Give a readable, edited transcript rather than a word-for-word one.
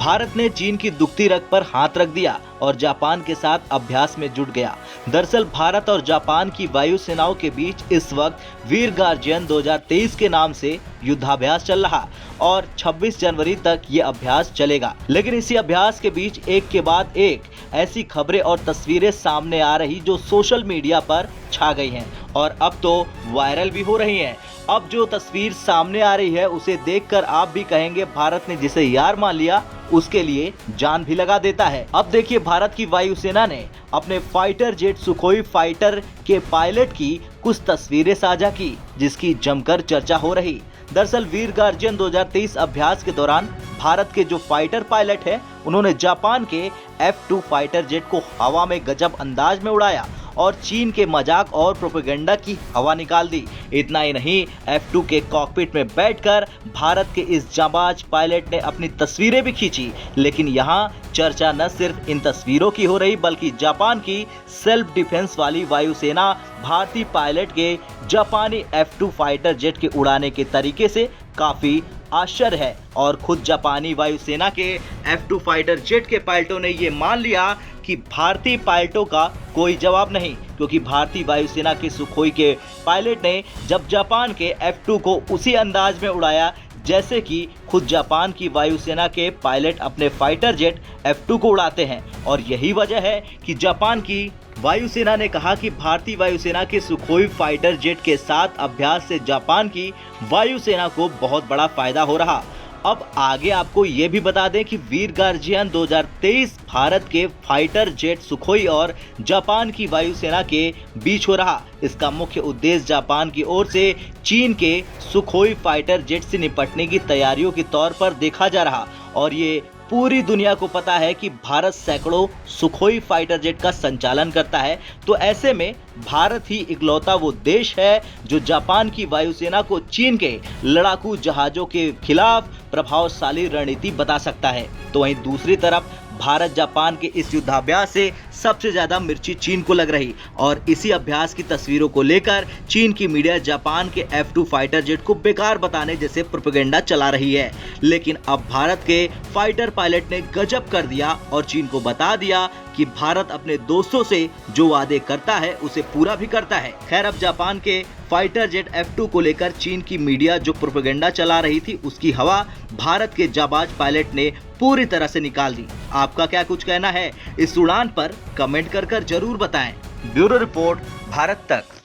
भारत ने चीन की दुखती रग पर हाथ रख दिया और जापान के साथ अभ्यास में जुट गया। दरअसल भारत और जापान की वायुसेनाओं के बीच इस वक्त वीर गार्जियन 2023 के नाम से युद्धाभ्यास चल रहा और 26 जनवरी तक ये अभ्यास चलेगा। लेकिन इसी अभ्यास के बीच एक के बाद एक ऐसी खबरें और तस्वीरें सामने आ रही जो सोशल मीडिया पर छा गई हैं और अब तो वायरल भी हो रही हैं। अब जो तस्वीर सामने आ रही है उसे देखकर आप भी कहेंगे भारत ने जिसे यार मान लिया उसके लिए जान भी लगा देता है। अब देखिए भारत की वायुसेना ने अपने फाइटर जेट सुखोई फाइटर के पायलट की कुछ तस्वीरें साझा की जिसकी जमकर चर्चा हो रही। दरअसल वीर गार्जियन 2023 अभ्यास के दौरान भारत के जो फाइटर पायलट है उन्होंने जापान के F2 फाइटर जेट को हवा में गजब अंदाज में उड़ाया और चीन के मजाक और प्रोपेगेंडा की हवा निकाल दी। इतना ही नहीं, F2 के कॉकपिट में बैठकर भारत के इस जाबाज पायलट ने अपनी तस्वीरें भी खींची। लेकिन यहाँ चर्चा न सिर्फ इन तस्वीरों की हो रही बल्कि जापान की सेल्फ डिफेंस वाली वायुसेना भारतीय पायलट के जापानी F2 फाइटर जेट के उड़ाने के तरीके से काफी आश्चर्य है और खुद जापानी वायुसेना के F2 फाइटर जेट के पायलटों ने ये मान लिया कि भारतीय पायलटों का कोई जवाब नहीं, क्योंकि भारतीय वायुसेना के सुखोई के पायलट ने जब जापान के F2 को उसी अंदाज में उड़ाया जैसे कि खुद जापान की वायुसेना के पायलट अपने फाइटर जेट F2 को उड़ाते हैं। और यही वजह है कि जापान की वायुसेना ने कहा कि भारतीय वायुसेना के सुखोई फाइटर जेट के साथ अभ्यास से जापान की वायुसेना को बहुत बड़ा फायदा हो रहा। अब आगे आपको ये भी बता दें कि वीर गार्जियन 2023 भारत के फाइटर जेट सुखोई और जापान की वायुसेना के बीच हो रहा। इसका मुख्य उद्देश्य जापान की ओर से चीन के सुखोई फाइटर जेट से निपटने की तैयारियों के तौर पर देखा जा रहा और ये पूरी दुनिया को पता है कि भारत सैकड़ों सुखोई फाइटर जेट का संचालन करता है। तो ऐसे में भारत ही इकलौता वो देश है जो जापान की वायुसेना को चीन के लड़ाकू जहाजों के खिलाफ प्रभावशाली रणनीति बता सकता है। तो वहीं दूसरी तरफ भारत जापान के इस युद्धाभ्यास से सबसे ज्यादा मिर्ची चीन को लग रही और इसी अभ्यास की तस्वीरों को लेकर चीन की मीडिया जापान के F2 फाइटर जेट को बेकार बताने जैसे प्रोपेगेंडा चला रही है। लेकिन अब भारत के फाइटर पायलट ने गजब कर दिया और चीन को बता दिया कि भारत अपने दोस्तों से जो वादे करता है उसे पूरा भी करता है। खैर, अब जापान के फाइटर जेट F2 को लेकर चीन की मीडिया जो प्रोपेगेंडा चला रही थी उसकी हवा भारत के जाबाज पायलट ने पूरी तरह से निकाल दी। आपका क्या कुछ कहना है इस उड़ान पर? कमेंट कर जरूर बताएं। ब्यूरो रिपोर्ट, भारत तक।